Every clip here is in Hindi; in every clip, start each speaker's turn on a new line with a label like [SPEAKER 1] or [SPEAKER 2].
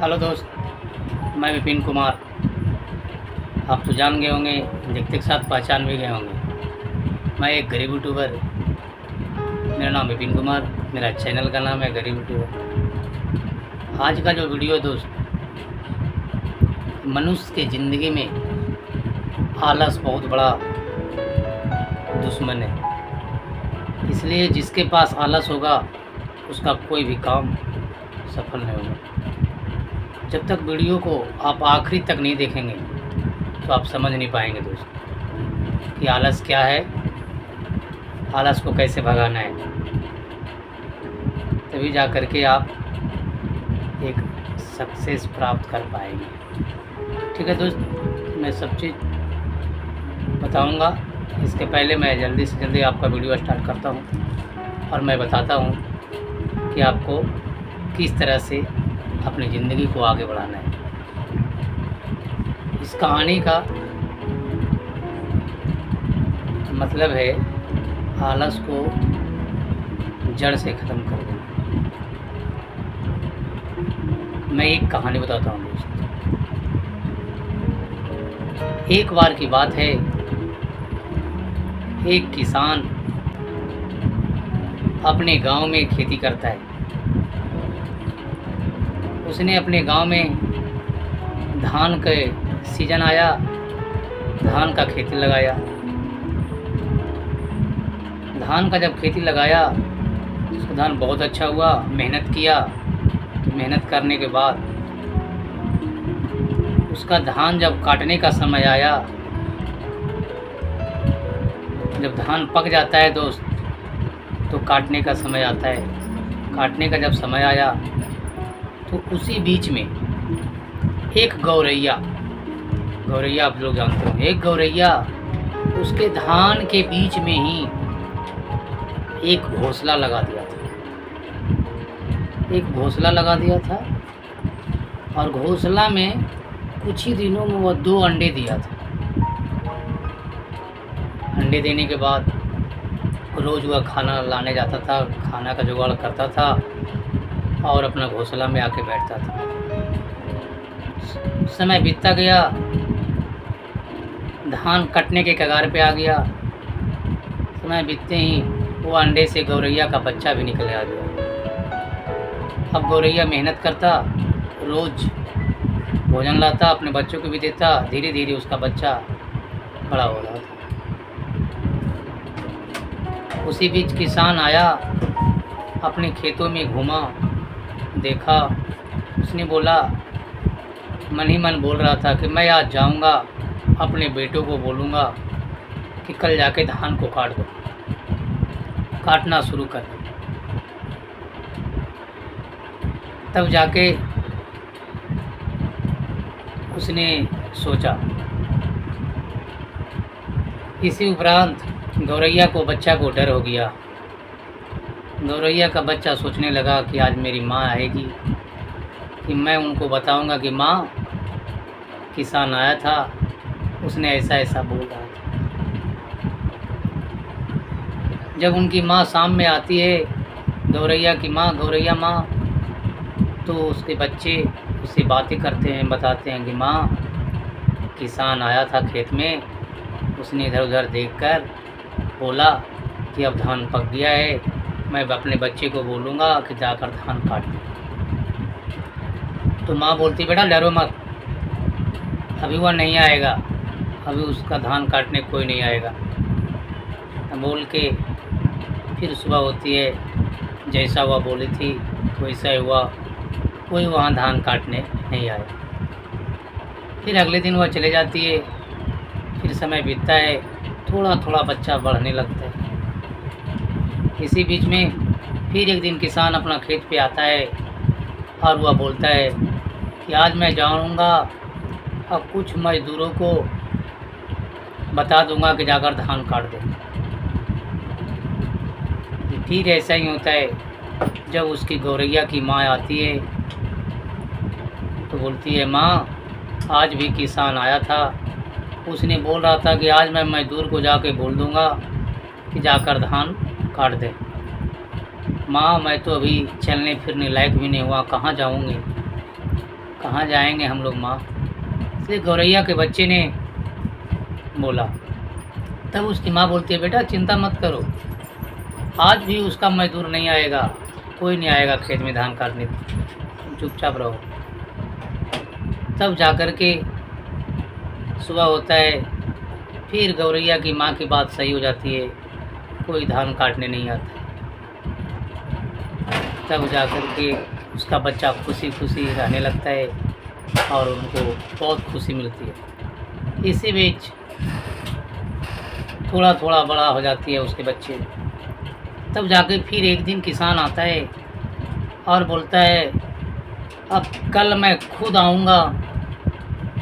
[SPEAKER 1] हेलो दोस्त, मैं विपिन कुमार। आप तो जान गए होंगे, देखते के साथ पहचान भी गए होंगे। मैं एक गरीब यूट्यूबर, मेरा नाम विपिन कुमार, मेरा चैनल का नाम है गरीब यूट्यूबर। आज का जो वीडियो दोस्त, मनुष्य की ज़िंदगी में आलस बहुत बड़ा दुश्मन है। इसलिए जिसके पास आलस होगा उसका कोई भी काम सफल नहीं होगा। जब तक वीडियो को आप आखिरी तक नहीं देखेंगे तो आप समझ नहीं पाएंगे दोस्त कि आलस क्या है, आलस को कैसे भगाना है। तभी जा कर के आप एक सक्सेस प्राप्त कर पाएंगे। ठीक है दोस्त, मैं सब चीज़ बताऊंगा। इसके पहले मैं जल्दी से जल्दी आपका वीडियो स्टार्ट करता हूं और मैं बताता हूं कि आपको किस तरह से अपनी ज़िंदगी को आगे बढ़ाना है। इस कहानी का मतलब है आलस को जड़ से ख़त्म कर देना। मैं एक कहानी बताता हूँ दोस्त। एक बार की बात है, एक किसान अपने गांव में खेती करता है। उसने अपने गांव में धान के सीजन आया, धान का खेती लगाया। धान का जब खेती लगाया उसका धान बहुत अच्छा हुआ। मेहनत किया, तो मेहनत करने के बाद उसका धान जब काटने का समय आया, जब धान पक जाता है दोस्त तो काटने का समय आता है। काटने का जब समय आया तो उसी बीच में एक गौरैया आप लोग जानते हो, एक गौरैया उसके धान के बीच में ही एक घोंसला लगा दिया था। एक घोंसला लगा दिया था और घोंसला में कुछ ही दिनों में वह 2 अंडे दिया था। अंडे देने के बाद रोज़ वह खाना लाने जाता था, खाना का जुगाड़ करता था और अपना घोंसला में आके बैठता था। समय बीतता गया, धान कटने के कगार पे आ गया। समय बीतते ही वो अंडे से गौरैया का बच्चा भी निकल आ गया। अब गौरैया मेहनत करता, रोज़ भोजन लाता, अपने बच्चों को भी देता। धीरे धीरे उसका बच्चा बड़ा हो रहा था। उसी बीच किसान आया, अपने खेतों में घूमा, देखा। उसने बोला, मन ही मन बोल रहा था कि मैं आज जाऊंगा, अपने बेटों को बोलूँगा कि कल जाके धान को काट दो, काटना शुरू कर दो। तब जाके उसने सोचा। इसी उपरांत गौरैया को बच्चा को डर हो गया। गौरैया का बच्चा सोचने लगा कि आज मेरी माँ आएगी कि मैं उनको बताऊंगा कि माँ, किसान आया था, उसने ऐसा ऐसा बोल रहा था। जब उनकी माँ शाम में आती है, गौरैया की माँ, गौरैया माँ, तो उसके बच्चे उससे बातें करते हैं, बताते हैं कि माँ, किसान आया था खेत में, उसने इधर उधर देखकर बोला कि अब धान पक गया है, मैं अपने बच्चे को बोलूँगा कि जाकर धान काट दे। तो माँ बोलती, बेटा डरो मत, अभी वह नहीं आएगा, अभी उसका धान काटने कोई नहीं आएगा। बोल के फिर सुबह होती है, जैसा वह बोली थी वैसा ही हुआ, कोई वहाँ धान काटने नहीं आया। फिर अगले दिन वह चले जाती है। फिर समय बीतता है, थोड़ा थोड़ा बच्चा बढ़ने लगता है। इसी बीच में फिर एक दिन किसान अपना खेत पे आता है और वह बोलता है कि आज मैं जाऊंगा और कुछ मजदूरों को बता दूंगा कि जाकर धान काट दे। फिर ऐसा ही होता है, जब उसकी गौरैया की माँ आती है तो बोलती है, माँ, आज भी किसान आया था, उसने बोल रहा था कि आज मैं मजदूर को जाके बोल दूंगा कि जाकर धान काट दे। माँ, मैं तो अभी चलने फिरने लायक भी नहीं हुआ, कहाँ जाऊँगी, कहाँ जाएंगे हम लोग माँ। इसलिए गौरैया के बच्चे ने बोला। तब उसकी माँ बोलती है, बेटा चिंता मत करो, आज भी उसका मजदूर नहीं आएगा, कोई नहीं आएगा खेत में धान काटने, तुम चुपचाप रहो। तब जाकर के सुबह होता है, फिर गौरैया की माँ की बात सही हो जाती है, कोई धान काटने नहीं आता है। तब जाकर के उसका बच्चा खुशी खुशी रहने लगता है और उनको बहुत खुशी मिलती है। इसी बीच थोड़ा थोड़ा बड़ा हो जाती है उसके बच्चे। तब जाके फिर एक दिन किसान आता है और बोलता है, अब कल मैं खुद आऊँगा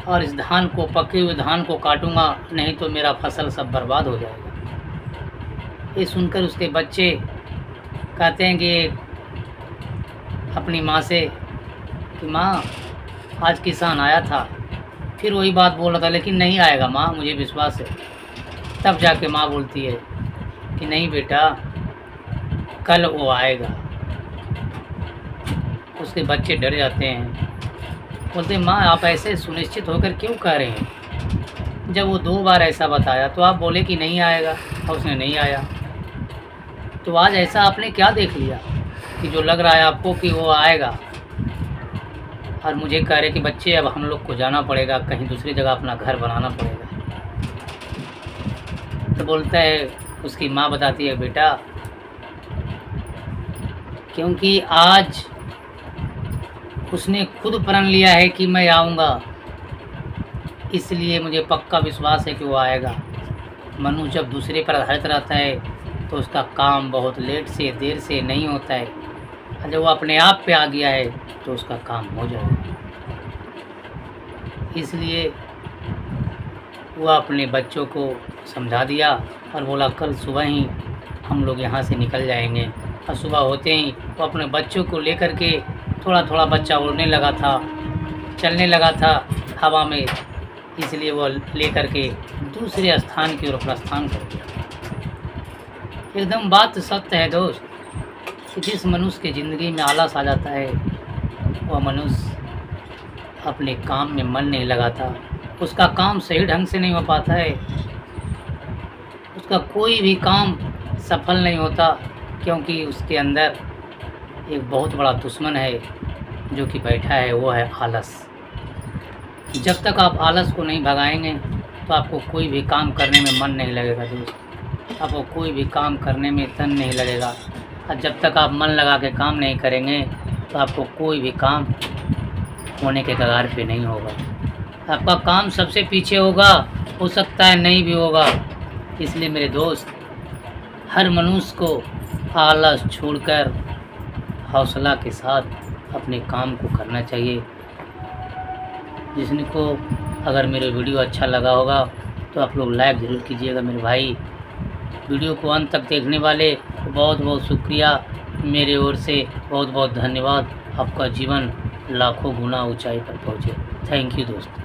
[SPEAKER 1] और इस धान को, पके हुए धान को काटूँगा, नहीं तो मेरा फसल सब बर्बाद हो जाएगा। ये सुनकर उसके बच्चे कहते हैं कि अपनी माँ से कि माँ आज किसान आया था, फिर वही बात बोल रहा था, लेकिन नहीं आएगा माँ, मुझे विश्वास है। तब जाके माँ बोलती है कि नहीं बेटा, कल वो आएगा। उसके बच्चे डर जाते हैं, बोलते माँ आप ऐसे सुनिश्चित होकर क्यों कह रहे हैं, जब वो 2 बार ऐसा बताया तो आप बोले कि नहीं आएगा और उसने नहीं आया, तो आज ऐसा आपने क्या देख लिया कि जो लग रहा है आपको कि वो आएगा, और मुझे कह रहे कि बच्चे अब हम लोग को जाना पड़ेगा, कहीं दूसरी जगह अपना घर बनाना पड़ेगा। तो बोलता है, उसकी माँ बताती है, बेटा क्योंकि आज उसने खुद प्रण लिया है कि मैं आऊँगा, इसलिए मुझे पक्का विश्वास है कि वो आएगा। मनुष्य जब दूसरे पर आधारित रहता है तो उसका काम बहुत लेट से, देर से नहीं होता है, और जब वो अपने आप पे आ गया है तो उसका काम हो जाएगा। इसलिए वो अपने बच्चों को समझा दिया और बोला कल सुबह ही हम लोग यहाँ से निकल जाएंगे। और सुबह होते ही वो अपने बच्चों को लेकर के, थोड़ा थोड़ा बच्चा उड़ने लगा था, चलने लगा था हवा में, इसलिए वो लेकर के दूसरे स्थान की ओर प्रस्थान कर दिया। एकदम बात सत्य है दोस्त, कि जिस मनुष्य की ज़िंदगी में आलस आ जाता है, वह मनुष्य अपने काम में मन नहीं लगाता, उसका काम सही ढंग से नहीं हो पाता है, उसका कोई भी काम सफल नहीं होता, क्योंकि उसके अंदर एक बहुत बड़ा दुश्मन है जो कि बैठा है, वो है आलस। जब तक आप आलस को नहीं भगाएंगे तो आपको कोई भी काम करने में मन नहीं लगेगा दोस्त, आपको कोई भी काम करने में तन नहीं लगेगा। और जब तक आप मन लगा के काम नहीं करेंगे तो आपको कोई भी काम होने के कगार पे नहीं होगा, आपका काम सबसे पीछे होगा, हो सकता है नहीं भी होगा। इसलिए मेरे दोस्त, हर मनुष्य को आलस छोड़कर हौसला के साथ अपने काम को करना चाहिए। जिसको अगर मेरे वीडियो अच्छा लगा होगा तो आप लोग लाइक ज़रूर कीजिएगा मेरे भाई। वीडियो को अंत तक देखने वाले बहुत बहुत शुक्रिया, मेरे ओर से बहुत बहुत धन्यवाद। आपका जीवन लाखों गुना ऊंचाई पर पहुँचे। थैंक यू दोस्त।